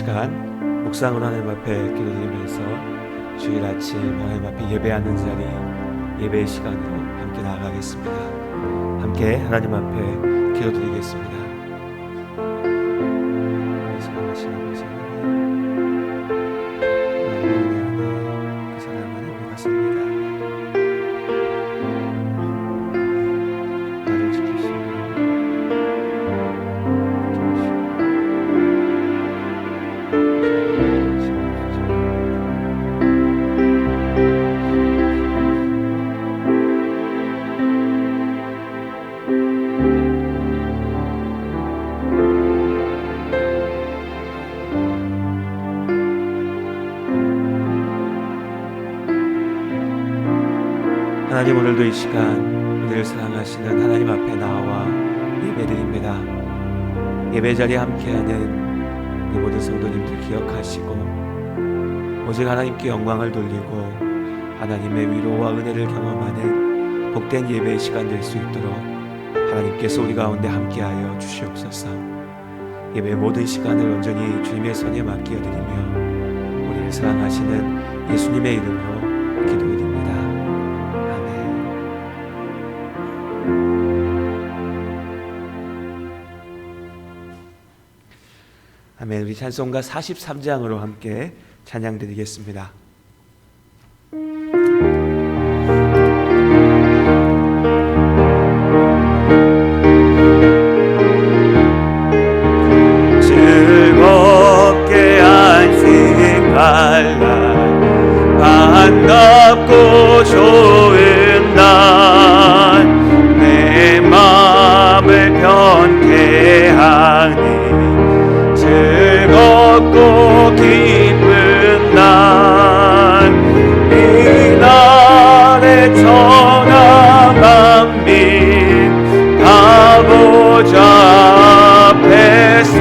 시간 묵상으로 하나님 앞에 기도드리면서 주일 아침 하나님 앞에 예배하는 자리, 예배의 시간으로 함께 나아가겠습니다. 함께 하나님 앞에 기도드리겠습니다. 이 시간 하시는 것을 하나님 안에 그 사랑 안에 우리가 씁니다. 나를 지키시고 하나님, 오늘도 이 시간 우리를 사랑하시는 하나님 앞에 나와 예배드립니다. 예배 자리에 함께하는 이 모든 성도님들 기억하시고 오직 하나님께 영광을 돌리고 하나님의 위로와 은혜를 경험하는 복된 예배의 시간 될 수 있도록 하나님께서 우리 가운데 함께하여 주시옵소서. 예배의 모든 시간을 온전히 주님의 손에 맡겨드리며 우리를 사랑하시는 예수님의 이름으로 기도드립니다. 아멘. 우리 찬송가 43장으로 함께 찬양 드리겠습니다. 즐겁게 안식할날 반갑고 좋은 날 내 마음을 편케 하니 즐겁고 기쁜 날, 이날의 천하 만민 다 보좌 앞에서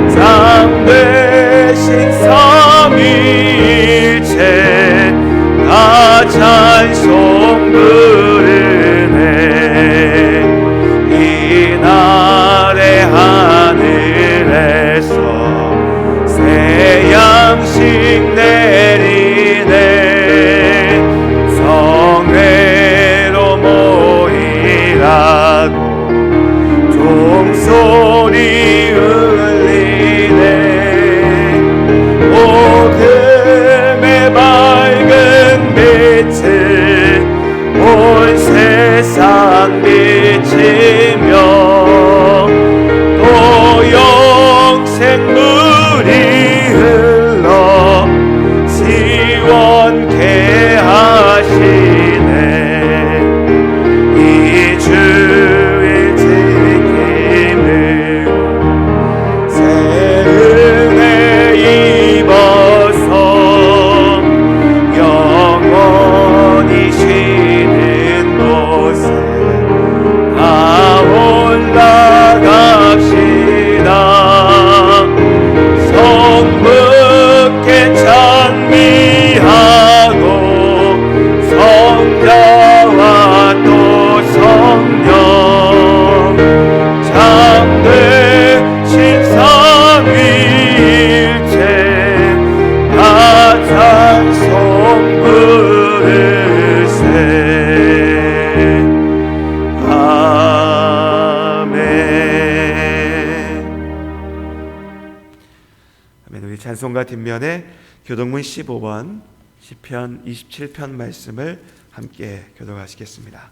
장 되신 삼위일체 다 찬송 부르네. 이날의 하늘에서 새 양식 내리네. 성회로 모이라고 종소리 울리네. 복음의 밝은 빛을 온 세상 비치며 또 영생물이 흘러 시원케 하시네. 이 주의 지킴으로 새 은혜 입어서 영원히 쉬는 곳에 다 올라갑시다. 성부께 찬미하고 성자와 또 성령 참되신 삼위일체 다 찬송 부르세. 우리 찬송가 뒷면에 교동문 15번 시편 27편 말씀을 함께 교독하시겠습니다.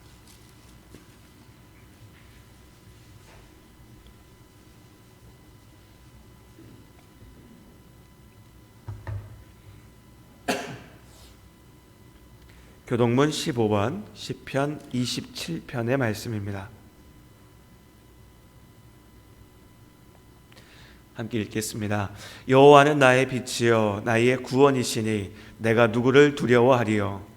교동문 15번 시편 27편의 말씀입니다. 함께 읽겠습니다. 여호와는 나의 빛이요 나의 구원이시니 내가 누구를 두려워하리요.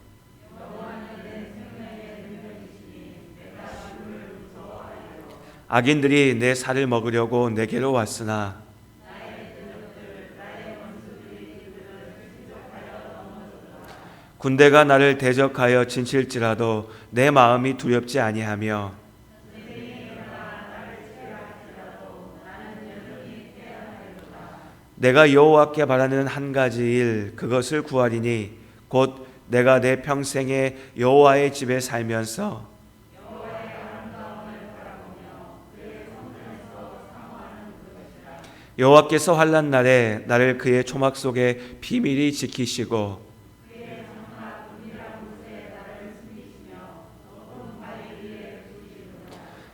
악인들이 내 살을 먹으려고 내게로 왔으나 군대가 나를 대적하여 진칠지라도 내 마음이 두렵지 아니하며 내가 여호와께 바라는 한 가지 일 그것을 구하리니 곧 내가 내 평생에 여호와의 집에 살면서 여호와께서 환난 날에 나를 그의 초막 속에 비밀히 지키시고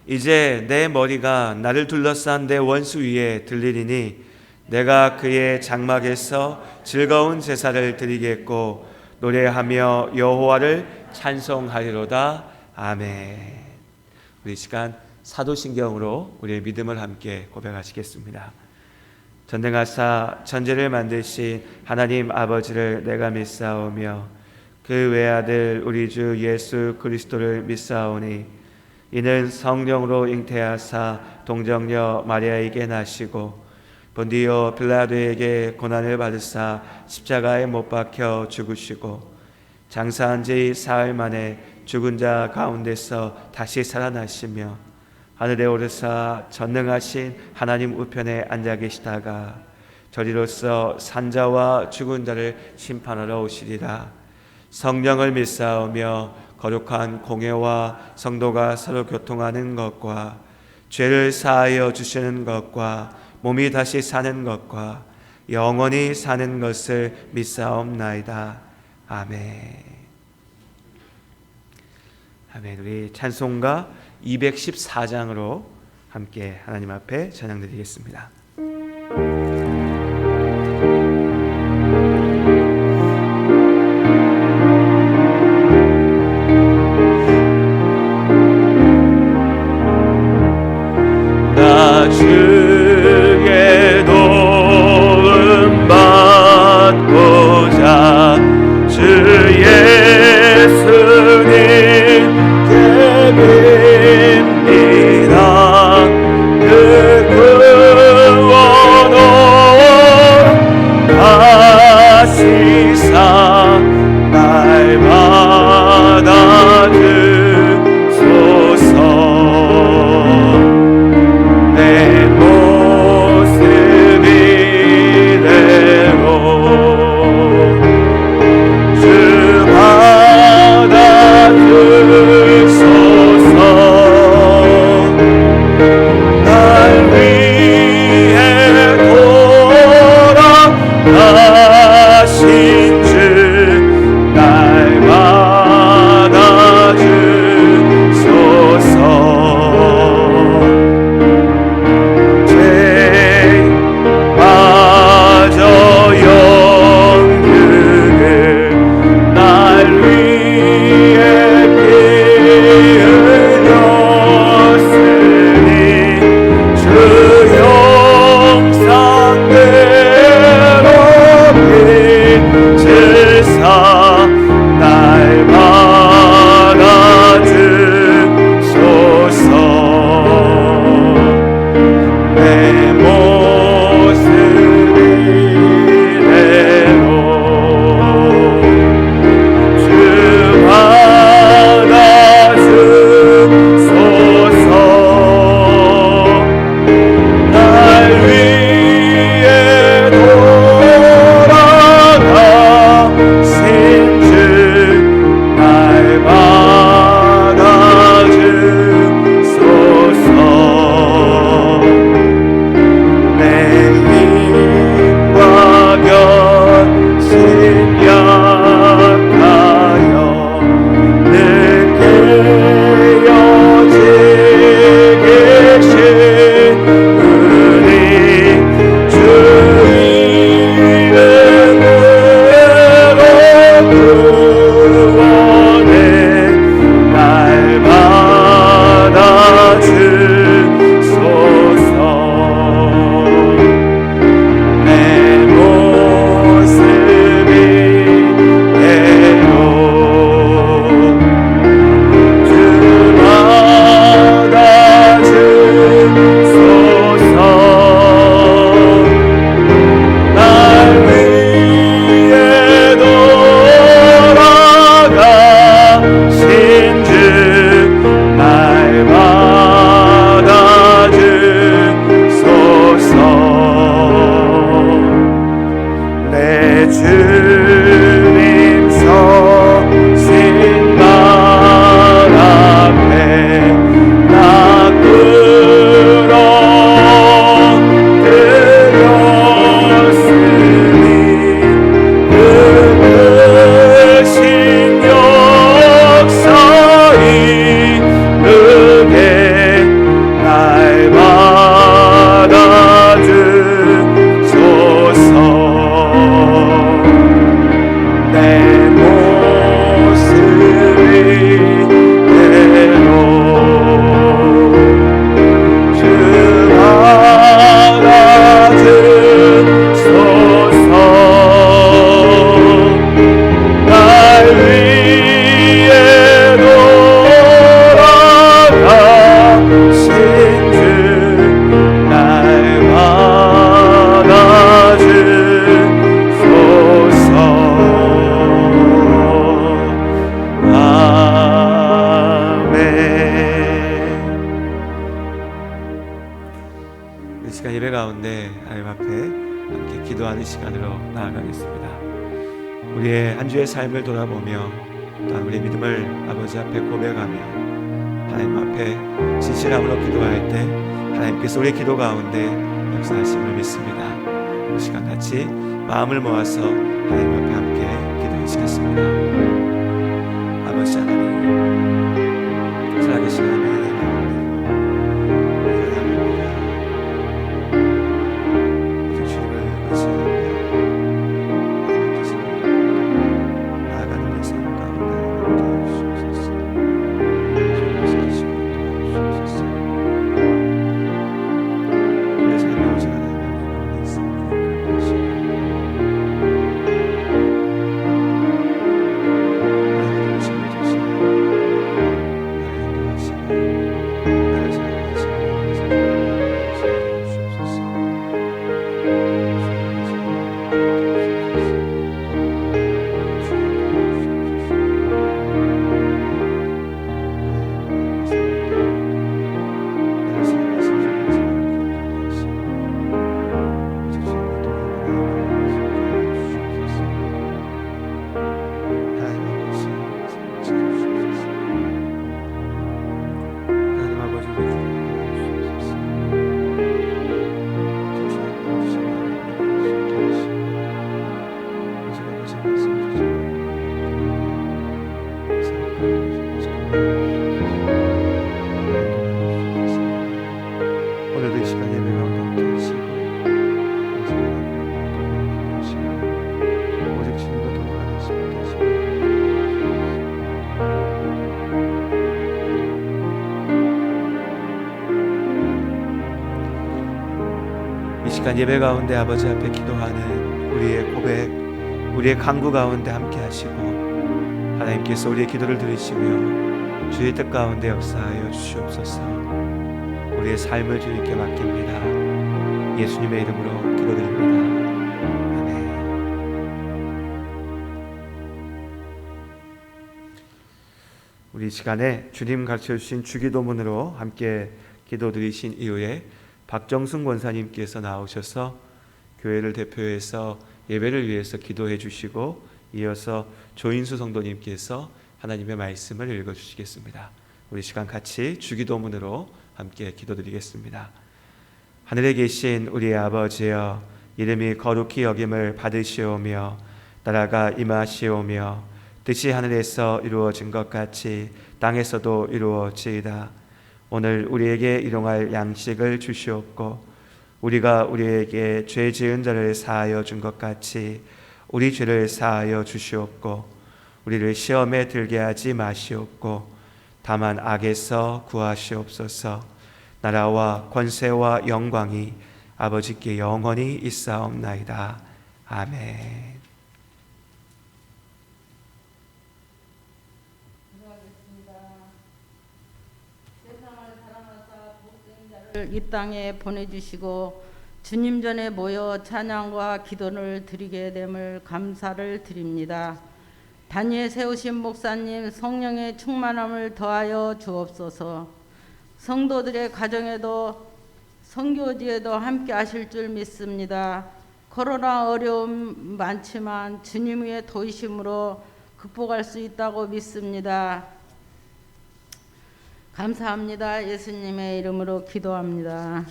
이제 내 머리가 나를 둘러싼 내 원수 위에 들리리니 내가 그의 장막에서 즐거운 제사를 드리겠고 노래하며 여호와를 찬송하리로다. 아멘. 우리 시간 사도신경으로 우리의 믿음을 함께 고백하시겠습니다. 전능하사 천지를 만드신 하나님 아버지를 내가 믿사오며 그 외아들 우리 주 예수 그리스도를 믿사오니 이는 성령으로 잉태하사 동정녀 마리아에게 나시고 본디오 빌라도에게 고난을 받으사 십자가에 못 박혀 죽으시고 장사한 지 사흘 만에 죽은 자 가운데서 다시 살아나시며 하늘에 오르사 전능하신 하나님 우편에 앉아 계시다가 저리로서 산자와 죽은 자를 심판하러 오시리라. 성령을 믿사오며 거룩한 공회와 성도가 서로 교통하는 것과 죄를 사하여 주시는 것과 몸이 다시 사는 것과 영원히 사는 것을 믿사옵나이다. 아멘. 아멘. 우리 찬송가 214장으로 함께 하나님 앞에 찬양드리겠습니다. 주의 도움 받고자 주 예수님께 빕니다. 그 구원을 다시사 날 받아주소서. 주 기도하는 시간으로 나아가겠습니다. 우리의 한 주의 삶을 돌아보며 또한 우리의 믿음을 아버지 앞에 고백하며 하나님 앞에 진실함으로 기도할 때 하나님께서 우리의 기도 가운데 역사하심을 믿습니다. 이 시간 같이 마음을 모아서 하나님 앞에 함께 기도하시겠습니다. 아버지 하나님, 살아계신 하나님, 예배 가운데 아버지 앞에 기도하는 우리의 고백, 우리의 간구 가운데 함께 하시고 하나님께서 우리의 기도를 들으시며 주의 뜻 가운데 역사하여 주시옵소서. 우리의 삶을 주님께 맡깁니다. 예수님의 이름으로 기도드립니다. 아멘. 우리 시간에 주님 가르쳐주신 주기도문으로 함께 기도드리신 이후에 박정순 권사님께서 나오셔서 교회를 대표해서 예배를 위해서 기도해 주시고 이어서 조인수 성도님께서 하나님의 말씀을 읽어주시겠습니다. 우리 시간 같이 주기도문으로 함께 기도드리겠습니다. 하늘에 계신 우리의 아버지여, 이름이 거룩히 여김을 받으시오며 나라가 임하시오며 뜻이 하늘에서 이루어진 것 같이 땅에서도 이루어지이다. 오늘 우리에게 일용할 양식을 주시옵고 우리가 우리에게 죄 지은 자를 사하여 준 것 같이 우리 죄를 사하여 주시옵고 우리를 시험에 들게 하지 마시옵고 다만 악에서 구하시옵소서. 나라와 권세와 영광이 아버지께 영원히 있사옵나이다. 아멘. 이 땅에 보내주시고 주님 전에 모여 찬양과 기도를 드리게 됨을 감사를 드립니다. 단위에 세우신 목사님 성령의 충만함을 더하여 주옵소서. 성도들의 가정에도 선교지에도 함께 하실 줄 믿습니다. 코로나 어려움 많지만 주님의 도우심으로 극복할 수 있다고 믿습니다. 감사합니다. 예수님의 이름으로 기도합니다.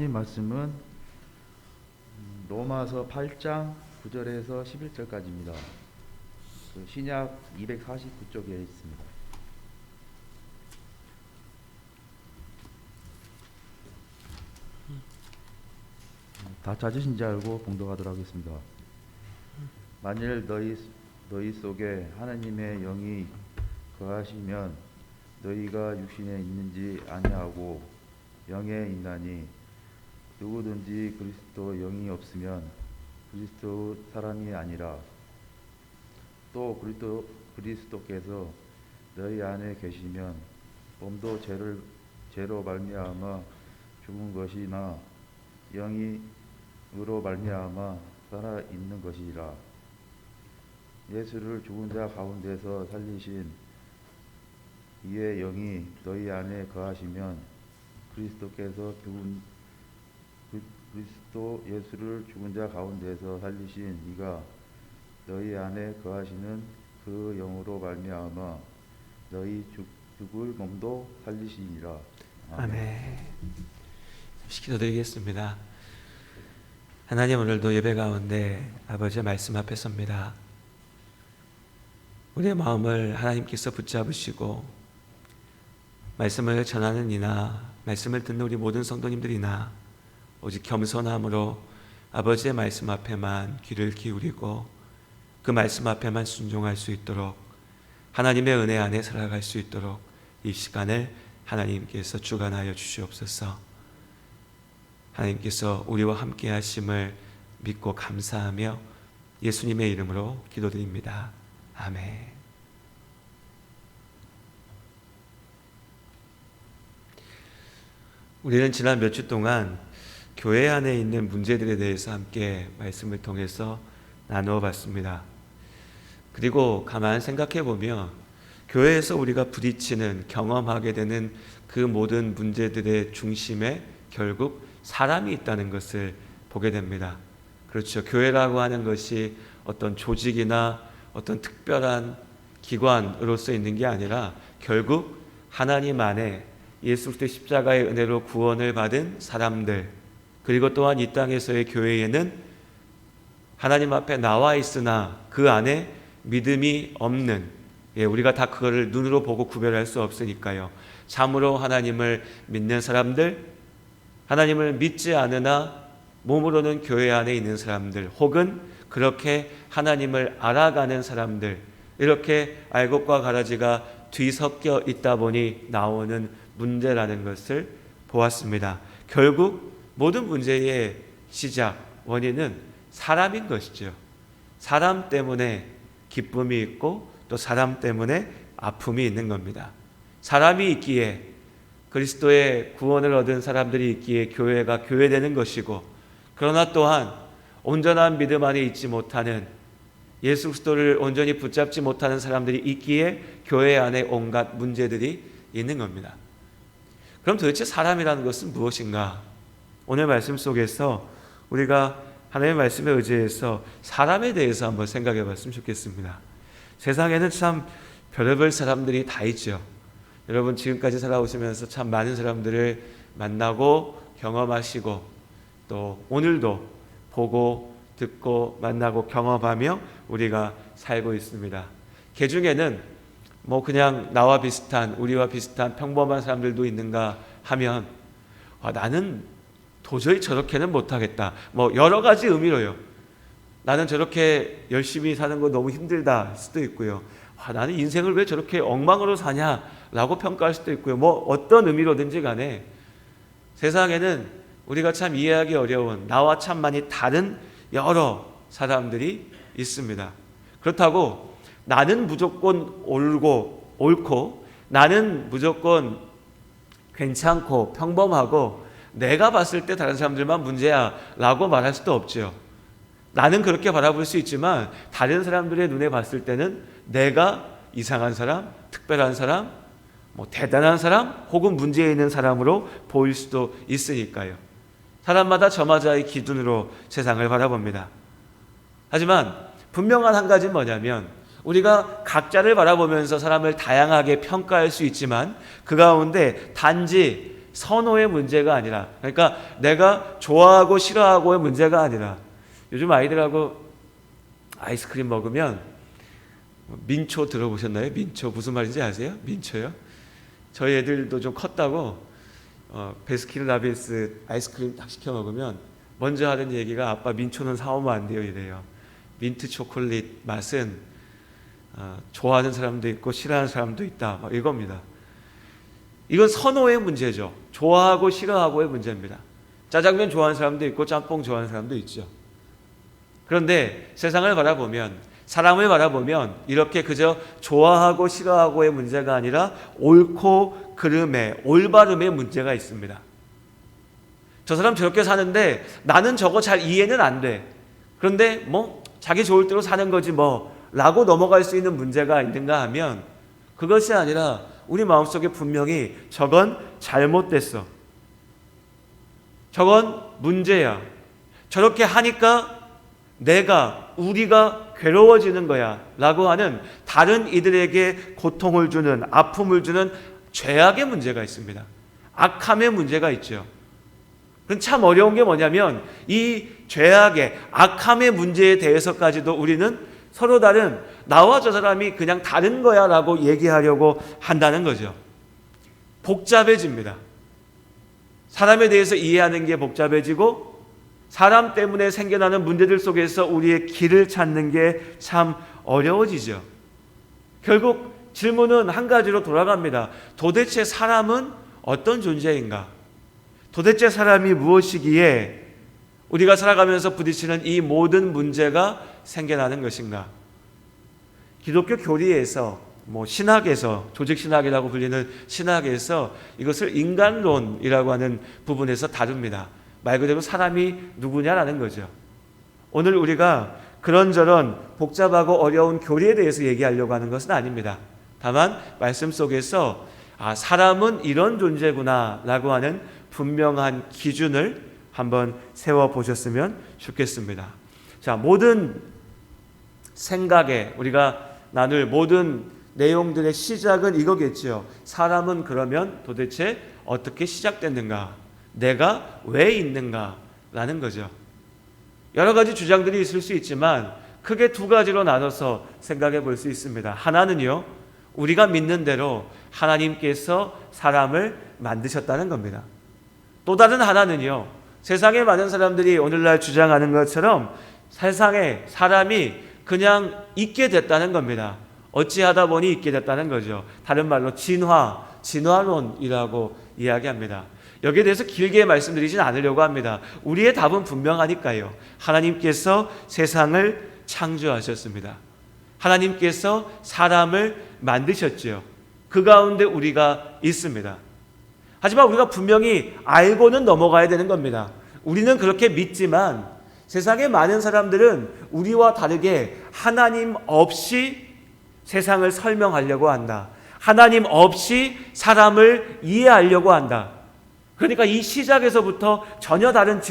말씀은 로마서 8장 9절에서 11절까지입니다. 신약 249쪽에 있습니다. 다 찾으신 줄 알고 봉독하도록 하겠습니다. 만일 너희 속에 하나님의 영이 거하시면 너희가 육신에 있는지 아니하고 영에 있나니 누구든지 그리스도 영이 없으면 그리스도 사람이 아니라 또 그리스도께서 너희 안에 계시면 몸도 죄로 말미암아 죽은 것이나 영이 의로 말미암아 살아 있는 것이라. 예수를 죽은 자 가운데서 살리신 이의 영이 너희 안에 거하시면 그리스도 예수를 죽은 자 가운데서 살리신 이가 너희 안에 거하시는 그 영으로 말미암아 너희 죽을 몸도 살리시니라. 아멘. 잠시 기도드리겠습니다. 하나님, 오늘도 예배 가운데 아버지의 말씀 앞에 섭니다. 우리의 마음을 하나님께서 붙잡으시고 말씀을 전하는 이나 말씀을 듣는 우리 모든 성도님들이나 오직 겸손함으로 아버지의 말씀 앞에만 귀를 기울이고 그 말씀 앞에만 순종할 수 있도록, 하나님의 은혜 안에 살아갈 수 있도록 이 시간을 하나님께서 주관하여 주시옵소서. 하나님께서 우리와 함께 하심을 믿고 감사하며 예수님의 이름으로 기도드립니다. 아멘. 우리는 지난 몇 주 동안 교회 안에 있는 문제들에 대해서 함께 말씀을 통해서 나누어 봤습니다. 그리고 가만 생각해 보면 교회에서 우리가 부딪히는, 경험하게 되는 그 모든 문제들의 중심에 결국 사람이 있다는 것을 보게 됩니다. 그렇죠. 교회라고 하는 것이 어떤 조직이나 어떤 특별한 기관으로서 있는 게 아니라 결국 하나님 안에 예수 그리스도의 십자가의 은혜로 구원을 받은 사람들, 그리고 또한 이 땅에서의 교회에는 하나님 앞에 나와 있으나 그 안에 믿음이 없는, 우리가 다 그거를 눈으로 보고 구별할 수 없으니까요. 참으로 하나님을 믿는 사람들, 하나님을 믿지 않으나 몸으로는 교회 안에 있는 사람들, 혹은 그렇게 하나님을 알아가는 사람들, 이렇게 알곡과 가라지가 뒤섞여 있다 보니 나오는 문제라는 것을 보았습니다. 결국 모든 문제의 시작, 원인은 사람인 것이죠. 사람 때문에 기쁨이 있고 또 사람 때문에 아픔이 있는 겁니다. 사람이 있기에, 그리스도의 구원을 얻은 사람들이 있기에 교회가 교회되는 것이고, 그러나 또한 온전한 믿음 안에 있지 못하는, 예수 그리스도를 온전히 붙잡지 못하는 사람들이 있기에 교회 안에 온갖 문제들이 있는 겁니다. 그럼 도대체 사람이라는 것은 무엇인가? 오늘 말씀 속에서 우리가 하나님의 말씀에 의지해서 사람에 대해서 한번 생각해 봤으면 좋겠습니다. 세상에는 참 별의별 사람들이 다 있죠. 여러분 지금까지 살아오시면서 참 많은 사람들을 만나고 경험하시고 또 오늘도 보고 듣고 만나고 경험하며 우리가 살고 있습니다. 그 중에는 뭐 그냥 나와 비슷한, 우리와 비슷한 평범한 사람들도 있는가 하면 나는 도저히 저렇게는 못하겠다, 뭐 여러 가지 의미로요. 나는 저렇게 열심히 사는 거 너무 힘들다 할 수도 있고요. 나는 인생을 왜 저렇게 엉망으로 사냐라고 평가할 수도 있고요. 뭐 어떤 의미로든지 간에 세상에는 우리가 참 이해하기 어려운, 나와 참 많이 다른 여러 사람들이 있습니다. 그렇다고 나는 무조건 옳고 나는 무조건 괜찮고 평범하고 내가 봤을 때 다른 사람들만 문제야 라고 말할 수도 없죠. 나는 그렇게 바라볼 수 있지만 다른 사람들의 눈에 봤을 때는 내가 이상한 사람, 특별한 사람, 뭐 대단한 사람 혹은 문제 있는 사람으로 보일 수도 있으니까요. 사람마다 저마다의 기준으로 세상을 바라봅니다. 하지만 분명한 한 가지는 뭐냐면 우리가 각자를 바라보면서 사람을 다양하게 평가할 수 있지만 그 가운데 단지 선호의 문제가 아니라, 그러니까 내가 좋아하고 싫어하고의 문제가 아니라, 요즘 아이들하고 아이스크림 먹으면 민초 들어보셨나요? 민초 무슨 말인지 아세요? 민초요? 저희 애들도 좀 컸다고 베스킨라빈스 아이스크림 딱 시켜 먹으면 먼저 하는 얘기가 아빠 민초는 사오면 안 돼요 이래요. 민트 초콜릿 맛은 좋아하는 사람도 있고 싫어하는 사람도 있다, 막 이겁니다. 이건 선호의 문제죠. 좋아하고 싫어하고의 문제입니다. 짜장면 좋아하는 사람도 있고 짬뽕 좋아하는 사람도 있죠. 그런데 세상을 바라보면 사람을 바라보면 이렇게 그저 좋아하고 싫어하고의 문제가 아니라 옳고 그름의 올바름의 문제가 있습니다. 저 사람 저렇게 사는데 나는 저거 잘 이해는 안 돼. 그런데 뭐 자기 좋을 대로 사는 거지 뭐 라고 넘어갈 수 있는 문제가 있는가 하면 그것이 아니라 우리 마음속에 분명히 저건 잘못됐어. 저건 문제야. 저렇게 하니까 우리가 괴로워지는 거야 라고 하는 다른 이들에게 고통을 주는, 아픔을 주는 죄악의 문제가 있습니다. 악함의 문제가 있죠. 그럼 참 어려운 게 뭐냐면 이 죄악의 악함의 문제에 대해서까지도 우리는 서로 다른 나와 저 사람이 그냥 다른 거야 라고 얘기하려고 한다는 거죠. 복잡해집니다. 사람에 대해서 이해하는 게 복잡해지고 사람 때문에 생겨나는 문제들 속에서 우리의 길을 찾는 게 참 어려워지죠. 결국 질문은 한 가지로 돌아갑니다. 도대체 사람은 어떤 존재인가? 도대체 사람이 무엇이기에 우리가 살아가면서 부딪히는 이 모든 문제가 생겨나는 것인가? 기독교 교리에서 신학에서 조직신학이라고 불리는 신학에서 이것을 인간론이라고 하는 부분에서 다룹니다. 말 그대로 사람이 누구냐라는 거죠. 오늘 우리가 그런저런 복잡하고 어려운 교리에 대해서 얘기하려고 하는 것은 아닙니다. 다만 말씀 속에서 사람은 이런 존재구나 라고 하는 분명한 기준을 한번 세워보셨으면 좋겠습니다. 자, 모든 생각에 우리가 나눌 모든 내용들의 시작은 이거겠죠. 사람은 그러면 도대체 어떻게 시작됐는가? 내가 왜 있는가? 라는 거죠. 여러 가지 주장들이 있을 수 있지만 크게 두 가지로 나눠서 생각해 볼 수 있습니다. 하나는요, 우리가 믿는 대로 하나님께서 사람을 만드셨다는 겁니다. 또 다른 하나는요, 세상의 많은 사람들이 오늘날 주장하는 것처럼 세상에 사람이 그냥 있게 됐다는 겁니다. 어찌하다 보니 있게 됐다는 거죠. 다른 말로 진화론이라고 이야기합니다. 여기에 대해서 길게 말씀드리진 않으려고 합니다. 우리의 답은 분명하니까요. 하나님께서 세상을 창조하셨습니다. 하나님께서 사람을 만드셨지요. 그 가운데 우리가 있습니다. 하지만 우리가 분명히 알고는 넘어가야 되는 겁니다. 우리는 그렇게 믿지만 세상의 많은 사람들은 우리와 다르게 하나님 없이 세상을 설명하려고 한다. 하나님 없이 사람을 이해하려고 한다. 그러니까 이 시작에서부터 전혀 다른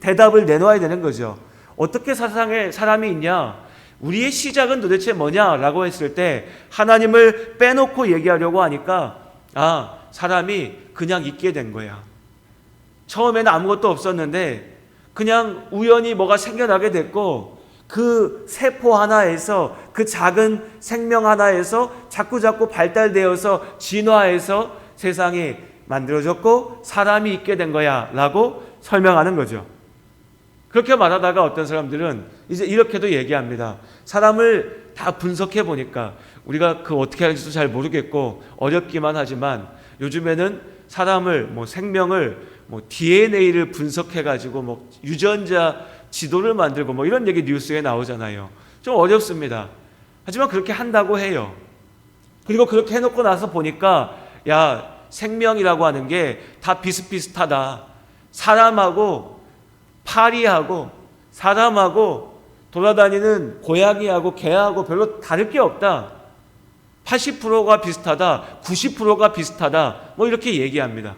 대답을 내놓아야 되는 거죠. 어떻게 세상에 사람이 있냐? 우리의 시작은 도대체 뭐냐라고 했을 때 하나님을 빼놓고 얘기하려고 하니까 사람이 그냥 있게 된 거야. 처음에는 아무것도 없었는데 그냥 우연히 뭐가 생겨나게 됐고 그 세포 하나에서 그 작은 생명 하나에서 자꾸자꾸 발달되어서 진화해서 세상이 만들어졌고 사람이 있게 된 거야 라고 설명하는 거죠. 그렇게 말하다가 어떤 사람들은 이제 이렇게도 얘기합니다. 사람을 다 분석해 보니까 우리가 어떻게 하는지도 잘 모르겠고 어렵기만 하지만 요즘에는 사람을 생명을 DNA를 분석해 가지고 유전자 지도를 만들고 이런 얘기 뉴스에 나오잖아요. 좀 어렵습니다. 하지만 그렇게 한다고 해요. 그리고 그렇게 해놓고 나서 보니까 생명이라고 하는 게 다 비슷비슷하다. 사람하고 파리하고 사람하고 돌아다니는 고양이하고 개하고 별로 다를 게 없다. 80%가 비슷하다. 90%가 비슷하다. 이렇게 얘기합니다.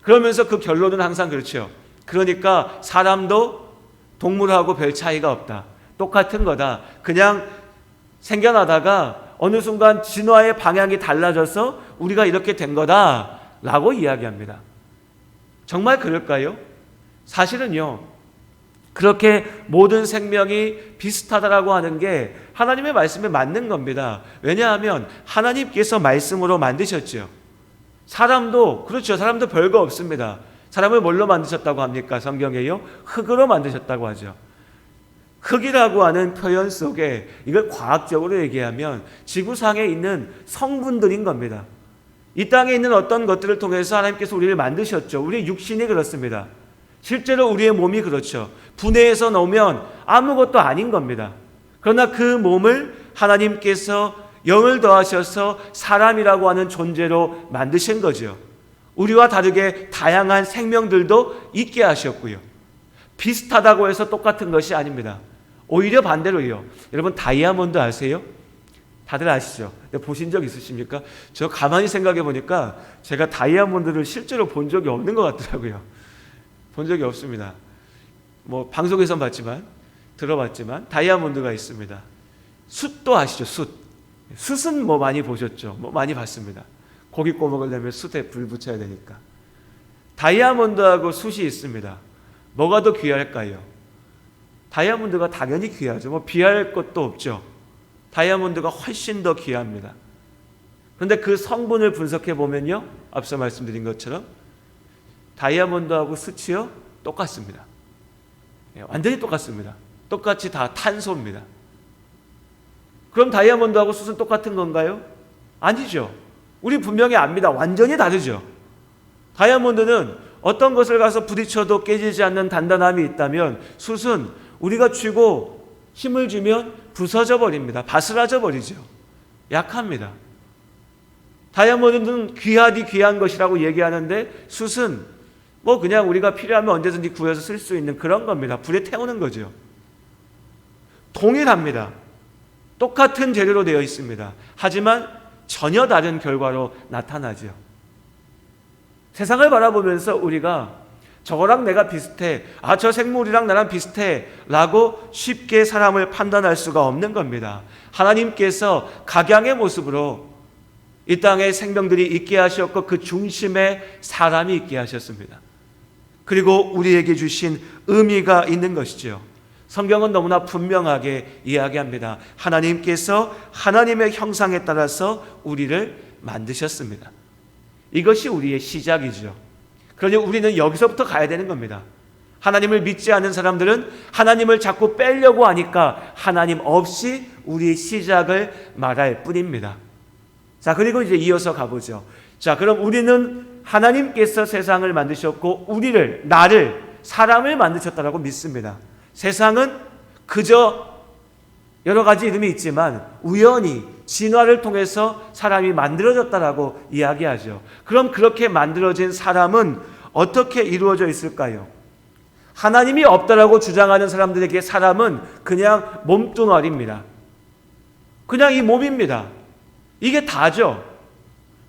그러면서 그 결론은 항상 그렇죠. 그러니까 사람도 동물하고 별 차이가 없다. 똑같은 거다. 그냥 생겨나다가 어느 순간 진화의 방향이 달라져서 우리가 이렇게 된 거다 라고 이야기합니다. 정말 그럴까요? 사실은요, 그렇게 모든 생명이 비슷하다라고 하는 게 하나님의 말씀에 맞는 겁니다. 왜냐하면 하나님께서 말씀으로 만드셨죠. 사람도 그렇죠. 사람도 별거 없습니다. 사람을 뭘로 만드셨다고 합니까? 성경에요? 흙으로 만드셨다고 하죠. 흙이라고 하는 표현 속에 이걸 과학적으로 얘기하면 지구상에 있는 성분들인 겁니다. 이 땅에 있는 어떤 것들을 통해서 하나님께서 우리를 만드셨죠. 우리의 육신이 그렇습니다. 실제로 우리의 몸이 그렇죠. 분해해서 놓으면 아무것도 아닌 겁니다. 그러나 그 몸을 하나님께서 영을 더하셔서 사람이라고 하는 존재로 만드신 거죠. 우리와 다르게 다양한 생명들도 있게 하셨고요. 비슷하다고 해서 똑같은 것이 아닙니다. 오히려 반대로요. 여러분 다이아몬드 아세요? 다들 아시죠? 보신 적 있으십니까? 저 가만히 생각해 보니까 제가 다이아몬드를 실제로 본 적이 없는 것 같더라고요. 본 적이 없습니다. 뭐 방송에선 봤지만 들어봤지만 다이아몬드가 있습니다. 숯도 아시죠? 숯은 뭐 많이 보셨죠? 뭐 많이 봤습니다. 고기 구워 먹으려면 숯에 불 붙여야 되니까. 다이아몬드하고 숯이 있습니다. 뭐가 더 귀할까요? 다이아몬드가 당연히 귀하죠. 뭐 비할 것도 없죠. 다이아몬드가 훨씬 더 귀합니다. 그런데 그 성분을 분석해 보면요, 앞서 말씀드린 것처럼 다이아몬드하고 숯이요 똑같습니다. 완전히 똑같습니다. 똑같이 다 탄소입니다. 그럼 다이아몬드하고 숯은 똑같은 건가요? 아니죠. 우리 분명히 압니다. 완전히 다르죠. 다이아몬드는 어떤 것을 가서 부딪혀도 깨지지 않는 단단함이 있다면 숯은 우리가 쥐고 힘을 주면 부서져 버립니다. 바스라져 버리죠. 약합니다. 다이아몬드는 귀하디 귀한 것이라고 얘기하는데 숯은 뭐 그냥 우리가 필요하면 언제든지 구해서 쓸 수 있는 그런 겁니다. 불에 태우는 거죠. 동일합니다. 똑같은 재료로 되어 있습니다. 하지만 전혀 다른 결과로 나타나죠. 세상을 바라보면서 우리가 저거랑 내가 비슷해, 저 생물이랑 나랑 비슷해 라고 쉽게 사람을 판단할 수가 없는 겁니다. 하나님께서 각양의 모습으로 이 땅에 생명들이 있게 하셨고 그 중심에 사람이 있게 하셨습니다. 그리고 우리에게 주신 의미가 있는 것이죠. 성경은 너무나 분명하게 이야기합니다. 하나님께서 하나님의 형상에 따라서 우리를 만드셨습니다. 이것이 우리의 시작이죠. 그러니 우리는 여기서부터 가야 되는 겁니다. 하나님을 믿지 않는 사람들은 하나님을 자꾸 빼려고 하니까 하나님 없이 우리의 시작을 말할 뿐입니다. 자, 그리고 이제 이어서 가보죠. 자, 그럼 우리는 하나님께서 세상을 만드셨고 나를, 사람을 만드셨다라고 믿습니다. 세상은 그저 여러 가지 이름이 있지만 우연히 진화를 통해서 사람이 만들어졌다라고 이야기하죠. 그럼 그렇게 만들어진 사람은 어떻게 이루어져 있을까요? 하나님이 없다라고 주장하는 사람들에게 사람은 그냥 몸뚱아리입니다. 그냥 이 몸입니다. 이게 다죠.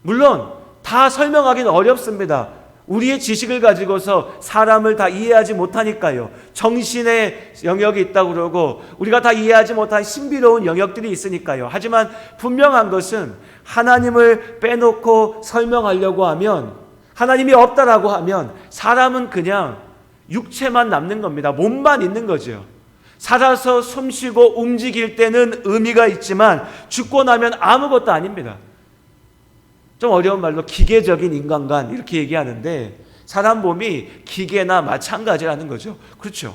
물론 다 설명하기는 어렵습니다. 우리의 지식을 가지고서 사람을 다 이해하지 못하니까요. 정신의 영역이 있다고 그러고 우리가 다 이해하지 못한 신비로운 영역들이 있으니까요. 하지만 분명한 것은 하나님을 빼놓고 설명하려고 하면, 하나님이 없다라고 하면 사람은 그냥 육체만 남는 겁니다. 몸만 있는 거죠. 살아서 숨쉬고 움직일 때는 의미가 있지만 죽고 나면 아무것도 아닙니다. 좀 어려운 말로 기계적인 인간관 이렇게 얘기하는데 사람 몸이 기계나 마찬가지라는 거죠. 그렇죠.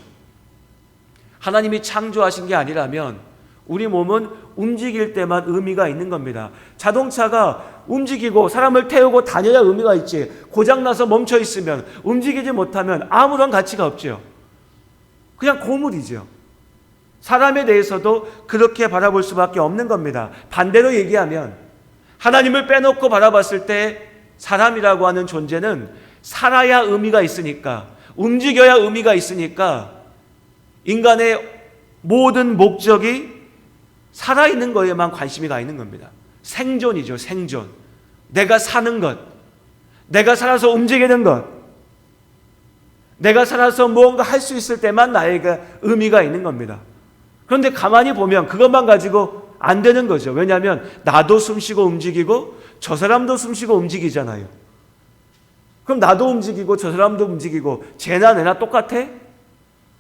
하나님이 창조하신 게 아니라면 우리 몸은 움직일 때만 의미가 있는 겁니다. 자동차가 움직이고 사람을 태우고 다녀야 의미가 있지, 고장나서 멈춰 있으면 움직이지 못하면 아무런 가치가 없죠. 그냥 고물이죠. 사람에 대해서도 그렇게 바라볼 수밖에 없는 겁니다. 반대로 얘기하면 하나님을 빼놓고 바라봤을 때 사람이라고 하는 존재는 살아야 의미가 있으니까, 움직여야 의미가 있으니까 인간의 모든 목적이 살아있는 거에만 관심이 가 있는 겁니다. 생존이죠. 생존. 내가 사는 것, 내가 살아서 움직이는 것, 내가 살아서 무언가 할 수 있을 때만 나에게 의미가 있는 겁니다. 그런데 가만히 보면 그것만 가지고 안 되는 거죠. 왜냐하면 나도 숨쉬고 움직이고 저 사람도 숨쉬고 움직이잖아요. 그럼 나도 움직이고 저 사람도 움직이고 쟤나 내나 똑같아?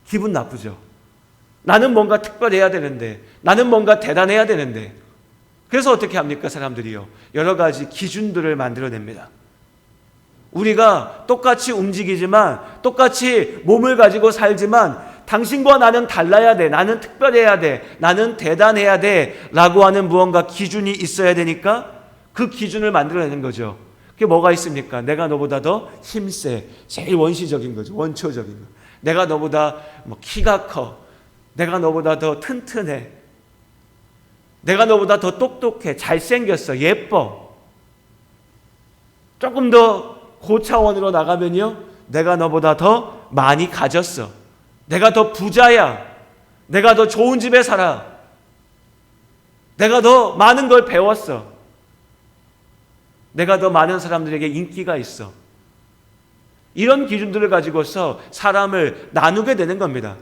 기분 나쁘죠. 나는 뭔가 특별해야 되는데, 나는 뭔가 대단해야 되는데. 그래서 어떻게 합니까? 사람들이요, 여러 가지 기준들을 만들어냅니다. 우리가 똑같이 움직이지만, 똑같이 몸을 가지고 살지만 당신과 나는 달라야 돼, 나는 특별해야 돼, 나는 대단해야 돼 라고 하는 무언가 기준이 있어야 되니까 그 기준을 만들어내는 거죠. 그게 뭐가 있습니까? 내가 너보다 더 힘세, 제일 원시적인 거죠. 원초적인 거. 내가 너보다 키가 커, 내가 너보다 더 튼튼해, 내가 너보다 더 똑똑해, 잘생겼어, 예뻐. 조금 더 고차원으로 나가면요, 내가 너보다 더 많이 가졌어. 내가 더 부자야. 내가 더 좋은 집에 살아. 내가 더 많은 걸 배웠어. 내가 더 많은 사람들에게 인기가 있어. 이런 기준들을 가지고서 사람을 나누게 되는 겁니다.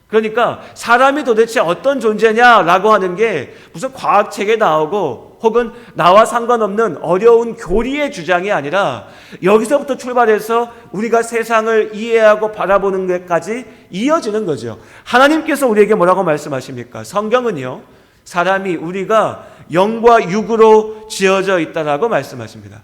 그러니까 사람이 도대체 어떤 존재냐라고 하는 게 무슨 과학책에 나오고 혹은 나와 상관없는 어려운 교리의 주장이 아니라 여기서부터 출발해서 우리가 세상을 이해하고 바라보는 것까지 이어지는 거죠. 하나님께서 우리에게 뭐라고 말씀하십니까? 성경은요, 사람이 우리가 영과 육으로 지어져 있다라고 말씀하십니다.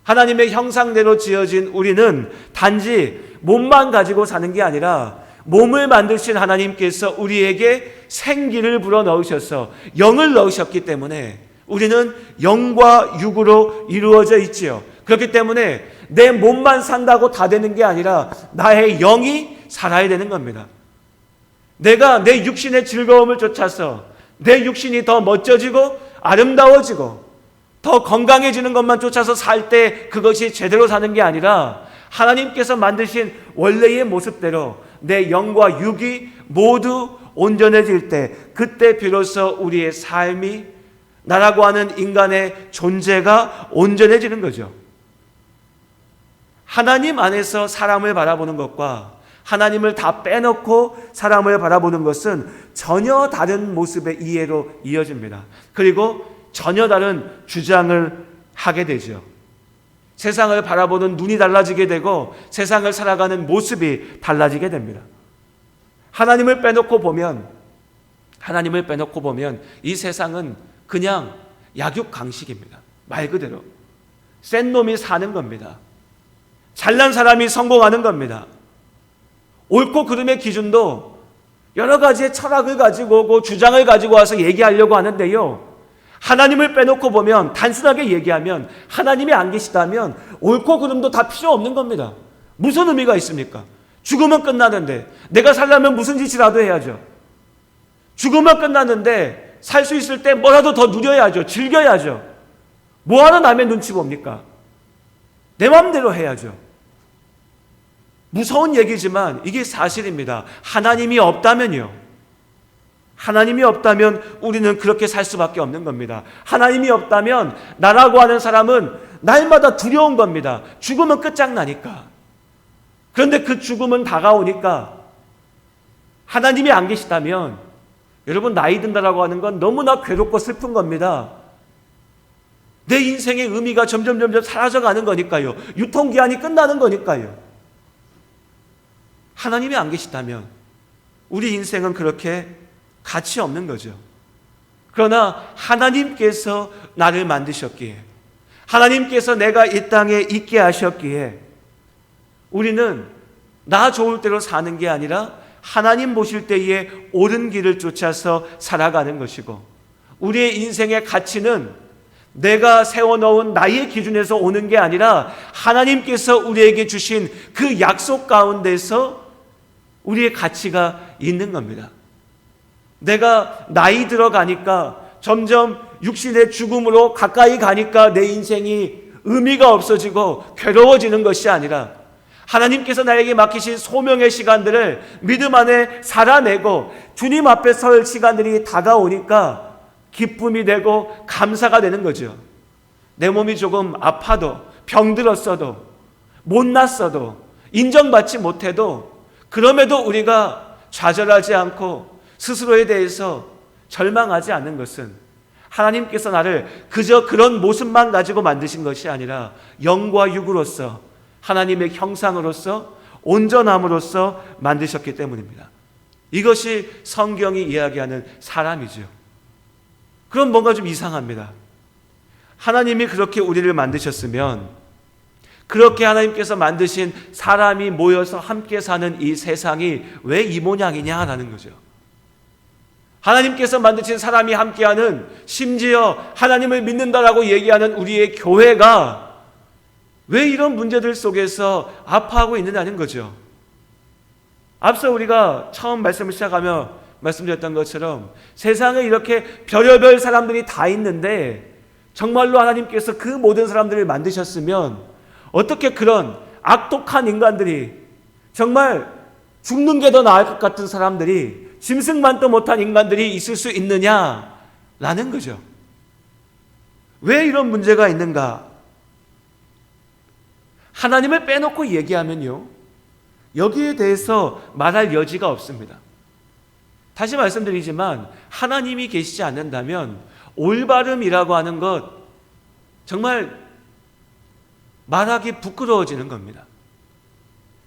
하나님의 형상대로 지어진 우리는 단지 몸만 가지고 사는 게 아니라 몸을 만드신 하나님께서 우리에게 생기를 불어넣으셔서 영을 넣으셨기 때문에 우리는 영과 육으로 이루어져 있지요. 그렇기 때문에 내 몸만 산다고 다 되는 게 아니라 나의 영이 살아야 되는 겁니다. 내가 내 육신의 즐거움을 쫓아서 내 육신이 더 멋져지고 아름다워지고 더 건강해지는 것만 쫓아서 살 때 그것이 제대로 사는 게 아니라 하나님께서 만드신 원래의 모습대로 내 영과 육이 모두 온전해질 때, 그때 비로소 우리의 삶이, 나라고 하는 인간의 존재가 온전해지는 거죠. 하나님 안에서 사람을 바라보는 것과 하나님을 다 빼놓고 사람을 바라보는 것은 전혀 다른 모습의 이해로 이어집니다. 그리고 전혀 다른 주장을 하게 되죠. 세상을 바라보는 눈이 달라지게 되고 세상을 살아가는 모습이 달라지게 됩니다. 하나님을 빼놓고 보면 이 세상은 그냥 약육강식입니다. 말 그대로 센 놈이 사는 겁니다. 잘난 사람이 성공하는 겁니다. 옳고 그름의 기준도 여러 가지의 철학을 가지고 오고 주장을 가지고 와서 얘기하려고 하는데요, 하나님을 빼놓고 보면, 단순하게 얘기하면 하나님이 안 계시다면 옳고 그름도 다 필요 없는 겁니다. 무슨 의미가 있습니까? 죽으면 끝나는데 내가 살려면 무슨 짓이라도 해야죠. 죽으면 끝나는데 살 수 있을 때 뭐라도 더 누려야죠. 즐겨야죠. 뭐하러 남의 눈치 봅니까? 내 마음대로 해야죠. 무서운 얘기지만 이게 사실입니다. 하나님이 없다면요, 하나님이 없다면 우리는 그렇게 살 수밖에 없는 겁니다. 하나님이 없다면 나라고 하는 사람은 날마다 두려운 겁니다. 죽으면 끝장나니까. 그런데 그 죽음은 다가오니까 하나님이 안 계시다면 여러분, 나이 든다라고 하는 건 너무나 괴롭고 슬픈 겁니다. 내 인생의 의미가 점점 사라져가는 거니까요. 유통기한이 끝나는 거니까요. 하나님이 안 계시다면 우리 인생은 그렇게 가치 없는 거죠. 그러나 하나님께서 나를 만드셨기에, 하나님께서 내가 이 땅에 있게 하셨기에 우리는 나 좋을 대로 사는 게 아니라 하나님 보실 때에 옳은 길을 쫓아서 살아가는 것이고, 우리의 인생의 가치는 내가 세워놓은 나의 기준에서 오는 게 아니라 하나님께서 우리에게 주신 그 약속 가운데서 우리의 가치가 있는 겁니다. 내가 나이 들어가니까 점점 육신의 죽음으로 가까이 가니까 내 인생이 의미가 없어지고 괴로워지는 것이 아니라 하나님께서 나에게 맡기신 소명의 시간들을 믿음 안에 살아내고 주님 앞에 설 시간들이 다가오니까 기쁨이 되고 감사가 되는 거죠. 내 몸이 조금 아파도, 병들었어도, 못났어도, 인정받지 못해도, 그럼에도 우리가 좌절하지 않고 스스로에 대해서 절망하지 않는 것은 하나님께서 나를 그저 그런 모습만 가지고 만드신 것이 아니라 영과 육으로서, 하나님의 형상으로서, 온전함으로써 만드셨기 때문입니다. 이것이 성경이 이야기하는 사람이죠. 그럼 뭔가 좀 이상합니다. 하나님이 그렇게 우리를 만드셨으면 그렇게 하나님께서 만드신 사람이 모여서 함께 사는 이 세상이 왜 이 모양이냐라는 거죠. 하나님께서 만드신 사람이 함께하는, 심지어 하나님을 믿는다라고 얘기하는 우리의 교회가 왜 이런 문제들 속에서 아파하고 있느냐는 거죠. 앞서 우리가 처음 말씀을 시작하며 말씀드렸던 것처럼 세상에 이렇게 별의별 사람들이 다 있는데 정말로 하나님께서 그 모든 사람들을 만드셨으면 어떻게 그런 악독한 인간들이, 정말 죽는 게 더 나을 것 같은 사람들이, 짐승만도 못한 인간들이 있을 수 있느냐라는 거죠. 왜 이런 문제가 있는가? 하나님을 빼놓고 얘기하면요, 여기에 대해서 말할 여지가 없습니다. 다시 말씀드리지만 하나님이 계시지 않는다면 올바름이라고 하는 것 정말 말하기 부끄러워지는 겁니다.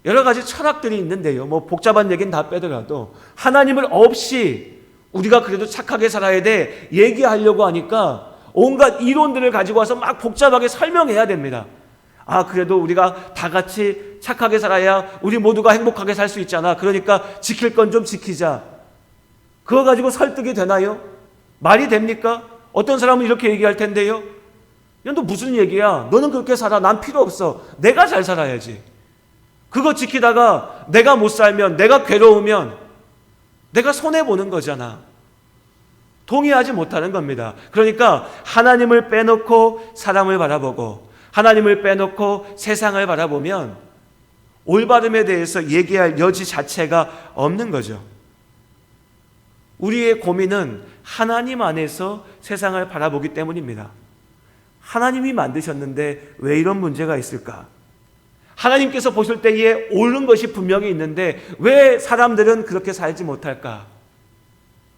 여러 가지 철학들이 있는데요, 뭐 복잡한 얘기는 다 빼더라도 하나님을 없이 우리가 그래도 착하게 살아야 돼 얘기하려고 하니까 온갖 이론들을 가지고 와서 막 복잡하게 설명해야 됩니다. 아, 그래도 우리가 다 같이 착하게 살아야 우리 모두가 행복하게 살 수 있잖아. 그러니까 지킬 건 좀 지키자. 그거 가지고 설득이 되나요? 말이 됩니까? 어떤 사람은 이렇게 얘기할 텐데요, 야, 너 무슨 얘기야? 너는 그렇게 살아. 난 필요 없어. 내가 잘 살아야지. 그거 지키다가 내가 못 살면, 내가 괴로우면 내가 손해보는 거잖아. 동의하지 못하는 겁니다. 그러니까 하나님을 빼놓고 사람을 바라보고 하나님을 빼놓고 세상을 바라보면 올바름에 대해서 얘기할 여지 자체가 없는 거죠. 우리의 고민은 하나님 안에서 세상을 바라보기 때문입니다. 하나님이 만드셨는데 왜 이런 문제가 있을까? 하나님께서 보실 때에 옳은 것이 분명히 있는데 왜 사람들은 그렇게 살지 못할까?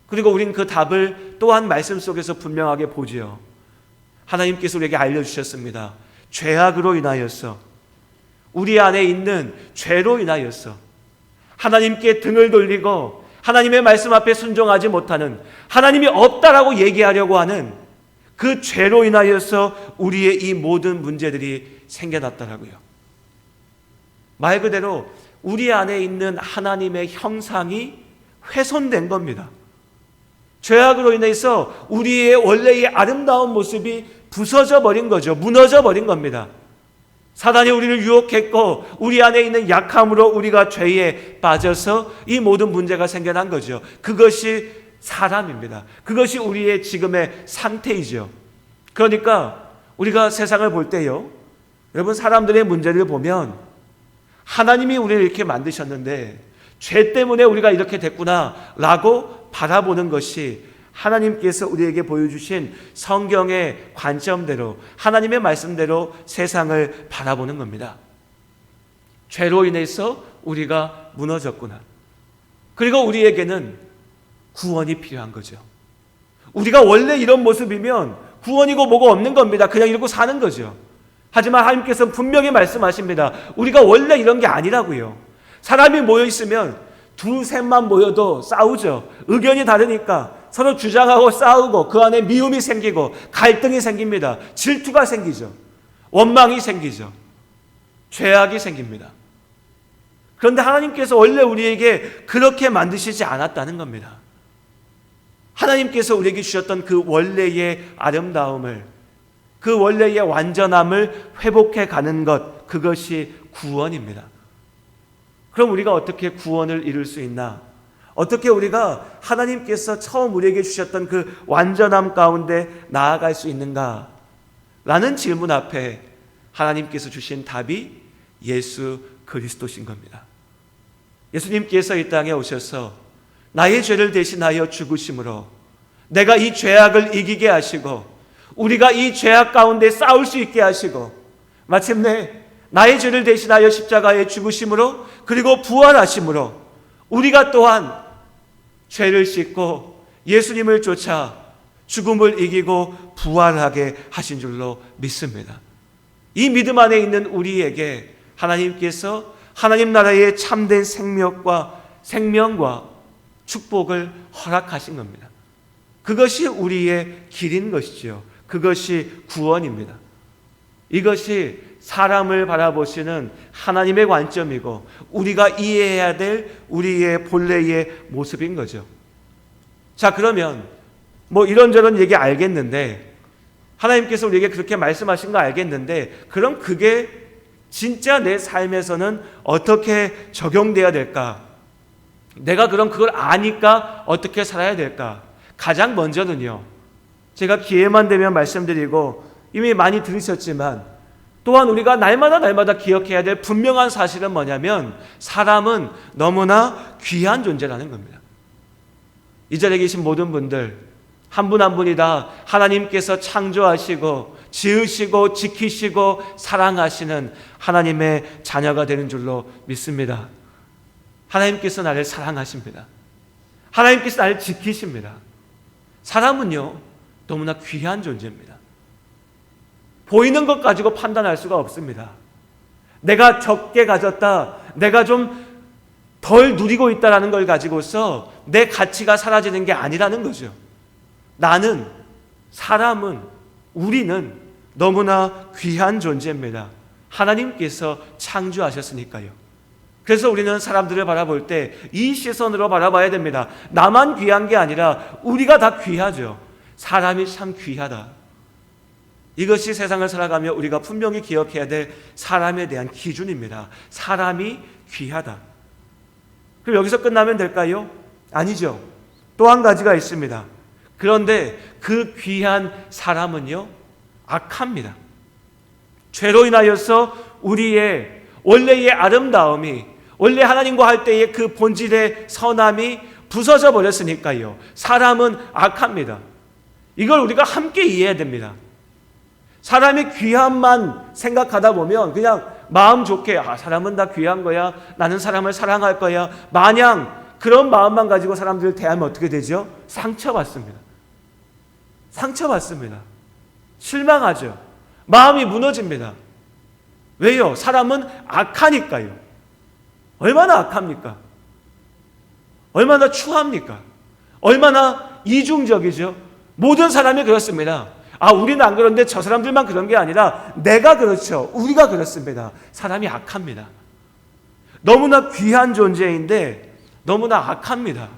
그리고 우린 그 답을 또한 말씀 속에서 분명하게 보지요. 하나님께서 우리에게 알려주셨습니다. 죄악으로 인하여서, 우리 안에 있는 죄로 인하여서 하나님께 등을 돌리고 하나님의 말씀 앞에 순종하지 못하는, 하나님이 없다라고 얘기하려고 하는 그 죄로 인하여서 우리의 이 모든 문제들이 생겨났더라고요. 말 그대로 우리 안에 있는 하나님의 형상이 훼손된 겁니다. 죄악으로 인해서 우리의 원래의 아름다운 모습이 부서져 버린 거죠. 무너져 버린 겁니다. 사단이 우리를 유혹했고 우리 안에 있는 약함으로 우리가 죄에 빠져서 이 모든 문제가 생겨난 거죠. 그것이 사람입니다. 그것이 우리의 지금의 상태이죠. 그러니까 우리가 세상을 볼 때요, 여러분, 사람들의 문제를 보면 하나님이 우리를 이렇게 만드셨는데 죄 때문에 우리가 이렇게 됐구나라고 바라보는 것이 하나님께서 우리에게 보여주신 성경의 관점대로, 하나님의 말씀대로 세상을 바라보는 겁니다. 죄로 인해서 우리가 무너졌구나. 그리고 우리에게는 구원이 필요한 거죠. 우리가 원래 이런 모습이면 구원이고 뭐고 없는 겁니다. 그냥 이러고 사는 거죠. 하지만 하나님께서 분명히 말씀하십니다. 우리가 원래 이런 게 아니라고요. 사람이 모여 있으면 두셋만 모여도 싸우죠. 의견이 다르니까 서로 주장하고 싸우고 그 안에 미움이 생기고 갈등이 생깁니다. 질투가 생기죠. 원망이 생기죠. 죄악이 생깁니다. 그런데 하나님께서 원래 우리에게 그렇게 만드시지 않았다는 겁니다. 하나님께서 우리에게 주셨던 그 원래의 아름다움을, 그 원래의 완전함을 회복해 가는 것, 그것이 구원입니다. 그럼 우리가 어떻게 구원을 이룰 수 있나? 어떻게 우리가 하나님께서 처음 우리에게 주셨던 그 완전함 가운데 나아갈 수 있는가? 라는 질문 앞에 하나님께서 주신 답이 예수 그리스도신 겁니다. 예수님께서 이 땅에 오셔서 나의 죄를 대신하여 죽으심으로 내가 이 죄악을 이기게 하시고 우리가 이 죄악 가운데 싸울 수 있게 하시고 마침내 나의 죄를 대신하여 십자가에 죽으심으로 그리고 부활하심으로 우리가 또한 죄를 씻고 예수님을 쫓아 죽음을 이기고 부활하게 하신 줄로 믿습니다. 이 믿음 안에 있는 우리에게 하나님께서 하나님 나라의 참된 생명과 축복을 허락하신 겁니다. 그것이 우리의 길인 것이지요. 그것이 구원입니다. 이것이 사람을 바라보시는 하나님의 관점이고 우리가 이해해야 될 우리의 본래의 모습인 거죠. 자, 그러면 뭐 이런저런 얘기 알겠는데, 하나님께서 우리에게 그렇게 말씀하신 거 알겠는데, 그럼 그게 진짜 내 삶에서는 어떻게 적용돼야 될까? 내가 그럼 그걸 아니까 어떻게 살아야 될까? 가장 먼저는요, 제가 기회만 되면 말씀드리고 이미 많이 들으셨지만 또한 우리가 날마다 기억해야 될 분명한 사실은 뭐냐면 사람은 너무나 귀한 존재라는 겁니다. 이 자리에 계신 모든 분들 한 분 한 분이 다 하나님께서 창조하시고 지으시고 지키시고 사랑하시는 하나님의 자녀가 되는 줄로 믿습니다. 하나님께서 나를 사랑하십니다. 하나님께서 나를 지키십니다. 사람은요, 너무나 귀한 존재입니다. 보이는 것 가지고 판단할 수가 없습니다. 내가 적게 가졌다, 내가 좀 덜 누리고 있다는 걸 가지고서 내 가치가 사라지는 게 아니라는 거죠. 나는, 사람은, 우리는 너무나 귀한 존재입니다. 하나님께서 창조하셨으니까요. 그래서 우리는 사람들을 바라볼 때 이 시선으로 바라봐야 됩니다. 나만 귀한 게 아니라 우리가 다 귀하죠. 사람이 참 귀하다. 이것이 세상을 살아가며 우리가 분명히 기억해야 될 사람에 대한 기준입니다. 사람이 귀하다. 그럼 여기서 끝나면 될까요? 아니죠. 또 한 가지가 있습니다. 그런데 그 귀한 사람은요, 악합니다. 죄로 인하여서 우리의 원래의 아름다움이, 원래 하나님과 할 때의 그 본질의 선함이 부서져 버렸으니까요. 사람은 악합니다. 이걸 우리가 함께 이해해야 됩니다. 사람의 귀함만 생각하다 보면 그냥 마음 좋게 사람은 다 귀한 거야, 나는 사람을 사랑할 거야, 마냥 그런 마음만 가지고 사람들을 대하면 어떻게 되죠? 상처받습니다. 상처받습니다. 실망하죠. 마음이 무너집니다. 왜요? 사람은 악하니까요. 얼마나 악합니까? 얼마나 추합니까? 얼마나 이중적이죠? 모든 사람이 그렇습니다. 우리는 안 그런데 저 사람들만 그런 게 아니라 내가 그렇죠. 우리가 그렇습니다. 사람이 악합니다. 너무나 귀한 존재인데 너무나 악합니다.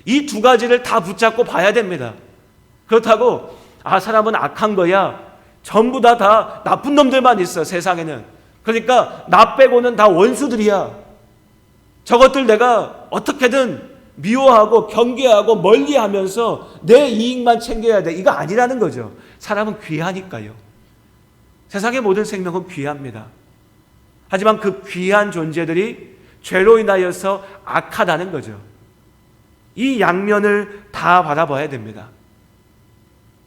이 두 가지를 다 붙잡고 봐야 됩니다. 그렇다고 사람은 악한 거야, 전부 다 나쁜 놈들만 있어 세상에는, 그러니까 나 빼고는 다 원수들이야, 저것들 내가 어떻게든 미워하고 경계하고 멀리하면서 내 이익만 챙겨야 돼, 이거 아니라는 거죠. 사람은 귀하니까요. 세상의 모든 생명은 귀합니다. 하지만 그 귀한 존재들이 죄로 인하여서 악하다는 거죠. 이 양면을 다 바라봐야 됩니다.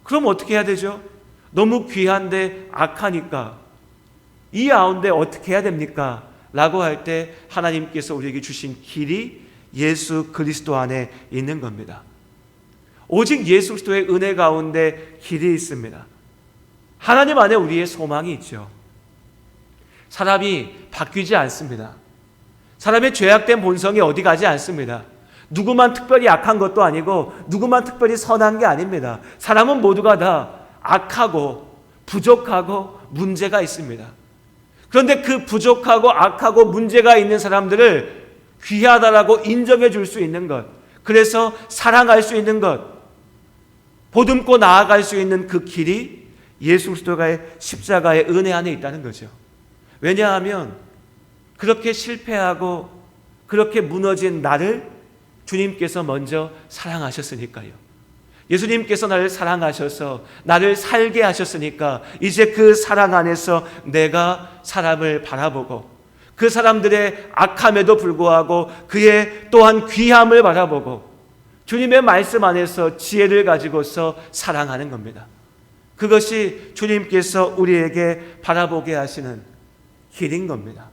그럼 어떻게 해야 되죠? 너무 귀한데 악하니까 이 가운데 어떻게 해야 됩니까? 라고 할 때 하나님께서 우리에게 주신 길이 예수 그리스도 안에 있는 겁니다. 오직 예수 그리스도의 은혜 가운데 길이 있습니다. 하나님 안에 우리의 소망이 있죠. 사람이 바뀌지 않습니다. 사람의 죄악된 본성이 어디 가지 않습니다. 누구만 특별히 악한 것도 아니고 누구만 특별히 선한 게 아닙니다. 사람은 모두가 다 악하고 부족하고 문제가 있습니다. 그런데 그 부족하고 악하고 문제가 있는 사람들을 귀하다라고 인정해 줄 수 있는 것, 그래서 사랑할 수 있는 것, 보듬고 나아갈 수 있는 그 길이 예수 그리스도의 십자가의 은혜 안에 있다는 거죠. 왜냐하면 그렇게 실패하고 그렇게 무너진 나를 주님께서 먼저 사랑하셨으니까요. 예수님께서 나를 사랑하셔서 나를 살게 하셨으니까 이제 그 사랑 안에서 내가 사람을 바라보고 그 사람들의 악함에도 불구하고 그의 또한 귀함을 바라보고 주님의 말씀 안에서 지혜를 가지고서 사랑하는 겁니다. 그것이 주님께서 우리에게 바라보게 하시는 길인 겁니다.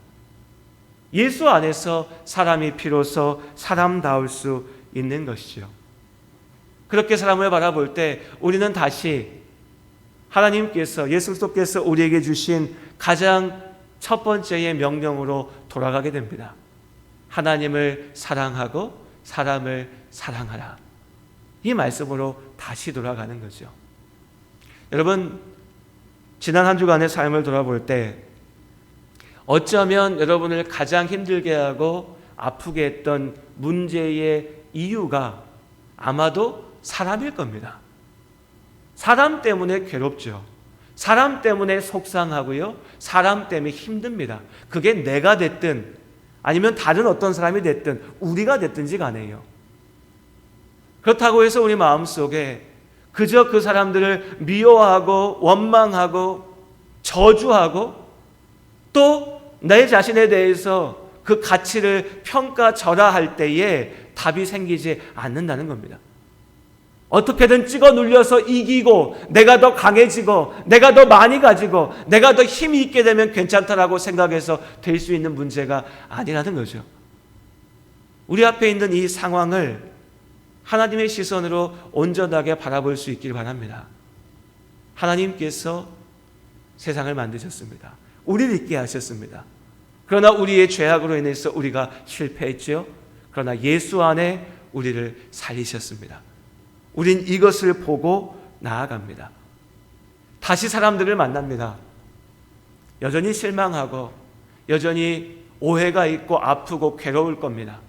예수 안에서 사람이 비로소 사람다울 수 있는 것이죠. 그렇게 사람을 바라볼 때 우리는 다시 하나님께서, 예수 그리스도께서 우리에게 주신 가장 첫 번째의 명령으로 돌아가게 됩니다. 하나님을 사랑하고 사람을 사랑하라. 이 말씀으로 다시 돌아가는 거죠. 여러분, 지난 한 주간의 삶을 돌아볼 때 어쩌면 여러분을 가장 힘들게 하고 아프게 했던 문제의 이유가 아마도 사람일 겁니다. 사람 때문에 괴롭죠. 사람 때문에 속상하고요. 사람 때문에 힘듭니다. 그게 내가 됐든 아니면 다른 어떤 사람이 됐든 우리가 됐든지 간에요. 그렇다고 해서 우리 마음속에 그저 그 사람들을 미워하고 원망하고 저주하고 또 내 자신에 대해서 그 가치를 평가절하할 때에 답이 생기지 않는다는 겁니다. 어떻게든 찍어 눌려서 이기고 내가 더 강해지고 내가 더 많이 가지고 내가 더 힘이 있게 되면 괜찮다라고 생각해서 될 수 있는 문제가 아니라는 거죠. 우리 앞에 있는 이 상황을 하나님의 시선으로 온전하게 바라볼 수 있길 바랍니다. 하나님께서 세상을 만드셨습니다. 우리를 있게 하셨습니다. 그러나 우리의 죄악으로 인해서 우리가 실패했지요. 그러나 예수 안에 우리를 살리셨습니다. 우린 이것을 보고 나아갑니다. 다시 사람들을 만납니다. 여전히 실망하고 여전히 오해가 있고 아프고 괴로울 겁니다.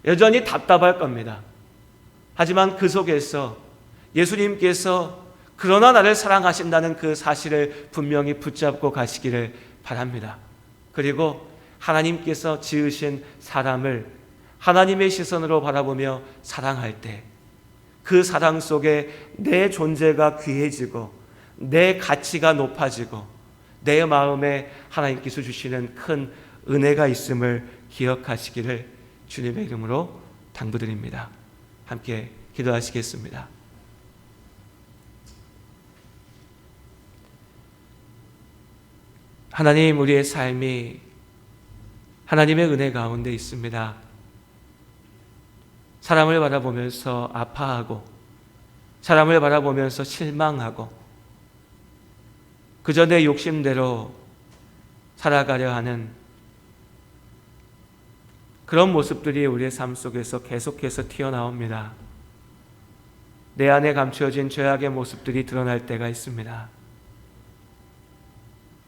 여전히 답답할 겁니다. 하지만 그 속에서 예수님께서 그러나 나를 사랑하신다는 그 사실을 분명히 붙잡고 가시기를 바랍니다. 그리고 하나님께서 지으신 사람을 하나님의 시선으로 바라보며 사랑할 때 그 사랑 속에 내 존재가 귀해지고 내 가치가 높아지고 내 마음에 하나님께서 주시는 큰 은혜가 있음을 기억하시기를 주님의 이름으로 당부드립니다. 함께 기도하시겠습니다. 하나님, 우리의 삶이 하나님의 은혜 가운데 있습니다. 사람을 바라보면서 아파하고 사람을 바라보면서 실망하고 그저 내 욕심대로 살아가려 하는 그런 모습들이 우리의 삶 속에서 계속해서 튀어나옵니다. 내 안에 감추어진 죄악의 모습들이 드러날 때가 있습니다.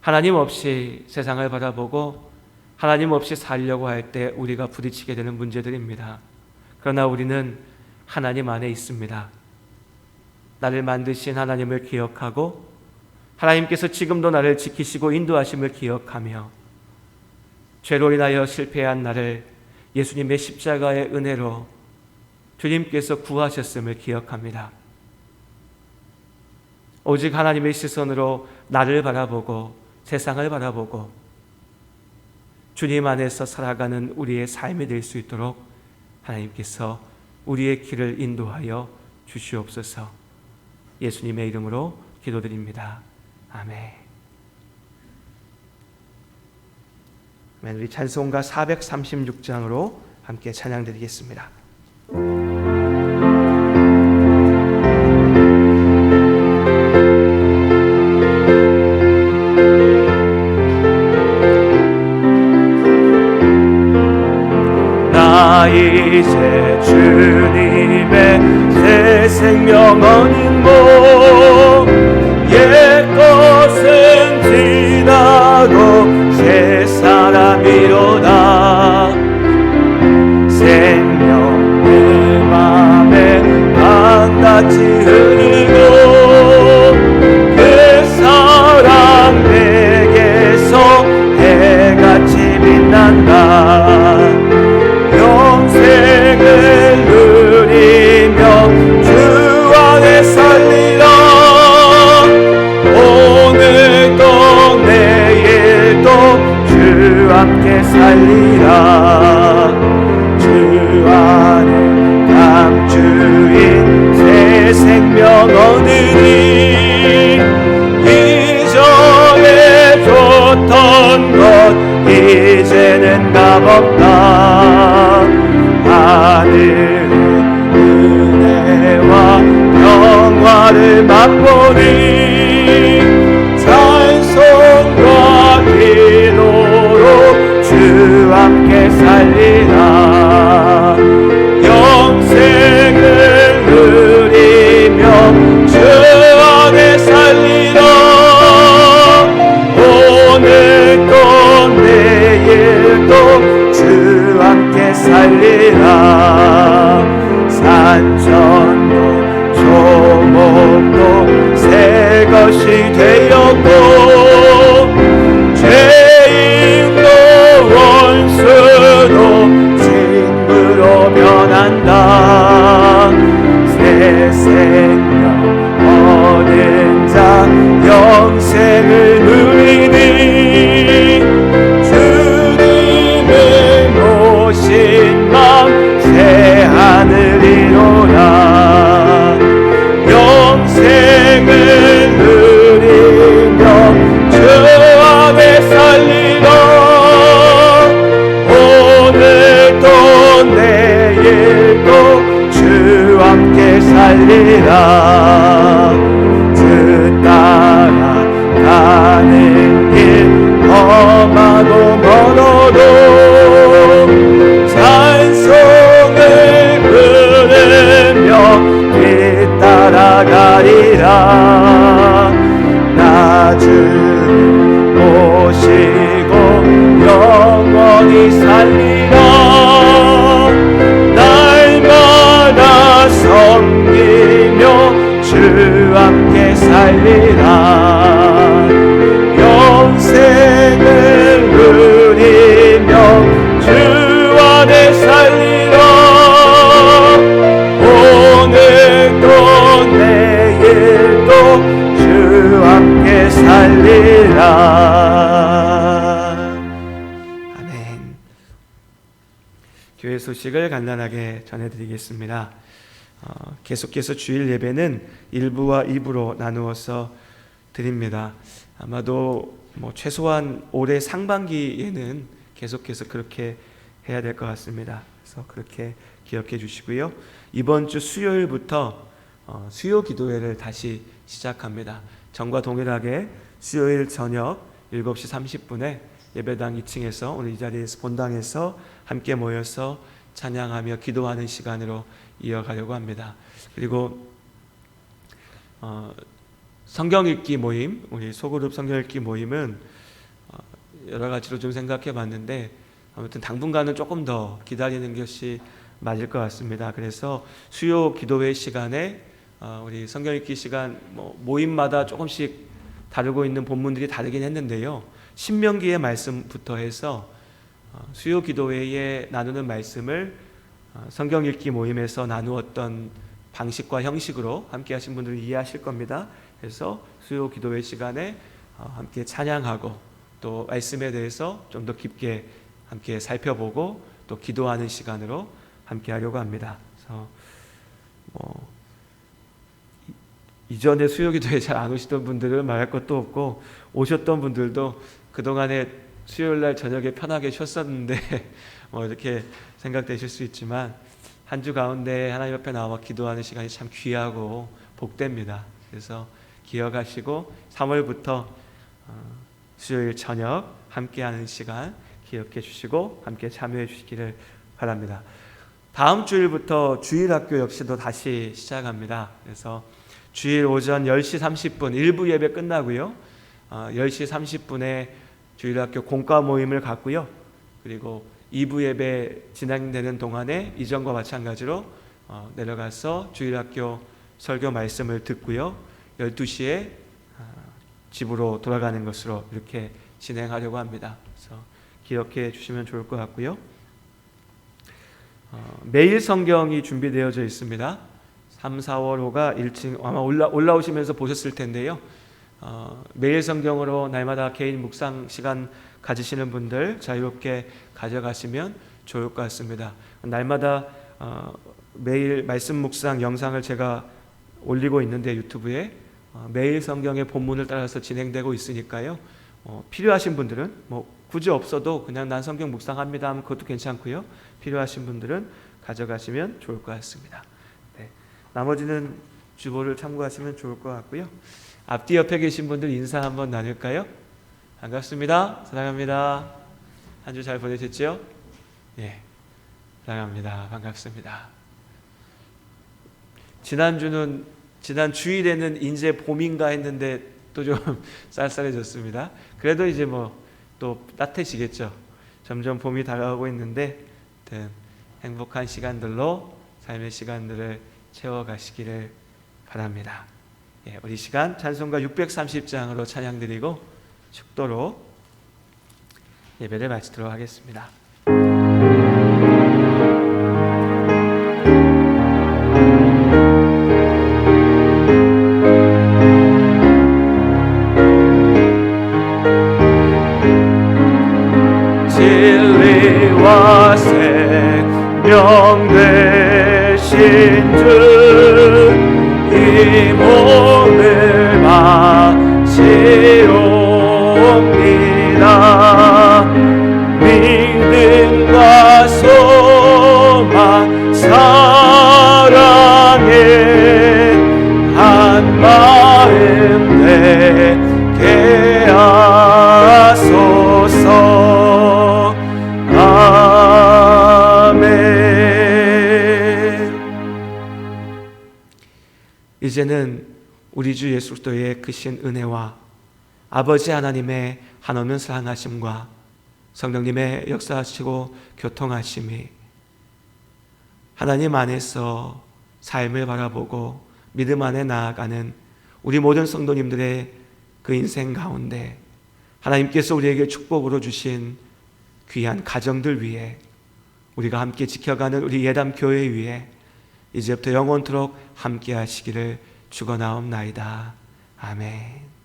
하나님 없이 세상을 바라보고 하나님 없이 살려고 할 때 우리가 부딪히게 되는 문제들입니다. 그러나 우리는 하나님 안에 있습니다. 나를 만드신 하나님을 기억하고 하나님께서 지금도 나를 지키시고 인도하심을 기억하며 죄로 인하여 실패한 나를 예수님의 십자가의 은혜로 주님께서 구하셨음을 기억합니다. 오직 하나님의 시선으로 나를 바라보고 세상을 바라보고 주님 안에서 살아가는 우리의 삶이 될 수 있도록 하나님께서 우리의 길을 인도하여 주시옵소서. 예수님의 이름으로 기도드립니다. 아멘. 우리 찬송가 436장으로 함께 찬양드리겠습니다. 나 이제 주님의 새 생명 얻는 몸 옛 것은 지나고 새 사람이로다 생명 내 맘에 강같이 흐르고 그 사랑 내게서 해같이 빛난다 영생을 누리며 주 안에 살리라 오늘도 내일도 주 함께 살리라 주 안에 감추인 새 생명 얻으니 이전에 줬던 것 이제는 값없다 하늘의 은혜와 평화를 맛보니 찬송과 기도로 주 함께 살리라 영생을 누리며 주 안에 살리라 오늘도 내일도 주 함께 살리라 산천도 조목도 새 것이 되었고 죄인도 원수 살리라. 날마다 섬기며 주 함께 살리라. 영생을 누리며 주 안에 살리라. 오늘도 내일도 주 함께 살리라. 아멘. 교회 소식을 간단하게 전해드리겠습니다. 계속해서 주일 예배는 1부와 2부로 나누어서 드립니다. 아마도 최소한 올해 상반기에는 계속해서 그렇게 해야 될 것 같습니다. 그래서 그렇게 기억해 주시고요. 이번 주 수요일부터 수요 기도회를 다시 시작합니다. 전과 동일하게 수요일 저녁 7시 30분에 예배당 2층에서 오늘 이 자리에서 본당에서 함께 모여서 찬양하며 기도하는 시간으로 이어가려고 합니다. 그리고 성경 읽기 모임, 우리 소그룹 성경 읽기 모임은 여러 가지로 좀 생각해 봤는데 아무튼 당분간은 조금 더 기다리는 것이 맞을 것 같습니다. 그래서 수요 기도회 시간에 우리 성경 읽기 시간 모임마다 조금씩 다루고 있는 본문들이 다르긴 했는데요. 신명기의 말씀부터 해서 수요 기도회에 나누는 말씀을 성경 읽기 모임에서 나누었던 방식과 형식으로 함께 하신 분들은 이해하실 겁니다. 그래서 수요 기도회 시간에 함께 찬양하고 또 말씀에 대해서 좀 더 깊게 함께 살펴보고 또 기도하는 시간으로 함께 하려고 합니다. 그래서 이전에 수요 기도회 잘 안 오시던 분들은 말할 것도 없고 오셨던 분들도 그동안에 수요일 날 저녁에 편하게 쉬었었는데 이렇게 생각되실 수 있지만 한 주 가운데 하나님 앞에 나와 기도하는 시간이 참 귀하고 복됩니다. 그래서 기억하시고 3월부터 수요일 저녁 함께하는 시간 기억해 주시고 함께 참여해 주시기를 바랍니다. 다음 주일부터 주일학교 역시도 다시 시작합니다. 그래서 주일 오전 10시 30분 1부 예배 끝나고요. 10시 30분에 주일학교 공과 모임을 갖고요. 그리고 2부 예배 진행되는 동안에 이전과 마찬가지로 내려가서 주일학교 설교 말씀을 듣고요. 12시에 집으로 돌아가는 것으로 이렇게 진행하려고 합니다. 그래서 기억해 주시면 좋을 것 같고요. 매일 성경이 준비되어져 있습니다. 3, 4월 호가 1층 아마 올라오시면서 보셨을 텐데요. 매일 성경으로 날마다 개인 묵상 시간 가지시는 분들 자유롭게 가져가시면 좋을 것 같습니다. 날마다 매일 말씀 묵상 영상을 제가 올리고 있는데 유튜브에 매일 성경의 본문을 따라서 진행되고 있으니까요. 필요하신 분들은 굳이 없어도 그냥 난 성경 묵상합니다 하면 그것도 괜찮고요. 필요하신 분들은 가져가시면 좋을 것 같습니다. 네. 나머지는 주보를 참고하시면 좋을 것 같고요. 앞뒤 옆에 계신 분들 인사 한번 나눌까요? 반갑습니다. 사랑합니다. 한 주 잘 보내셨죠? 예, 사랑합니다. 반갑습니다. 지난 주일에는 이제 봄인가 했는데 또 좀 쌀쌀해졌습니다. 그래도 이제 또 따뜻해지겠죠. 점점 봄이 다가오고 있는데 행복한 시간들로 삶의 시간들을 채워가시기를 바랍니다. 예, 우리 시간 찬송가 630장으로 찬양드리고 축도로 예배를 마치도록 하겠습니다. 진리와 생명 되신 주 이 몸을 마시옵니다. 믿음과 소망 사랑에 한 마음 되게 하소서. 이제는 우리 주 예수 그리스도의 크신 은혜와 아버지 하나님의 한없는 사랑하심과 성령님의 역사하시고 교통하심이 하나님 안에서 삶을 바라보고 믿음 안에 나아가는 우리 모든 성도님들의 그 인생 가운데 하나님께서 우리에게 축복으로 주신 귀한 가정들 위에 우리가 함께 지켜가는 우리 예담교회 위에 이제부터 영원토록 함께 하시기를 축원하옵나이다. 아멘.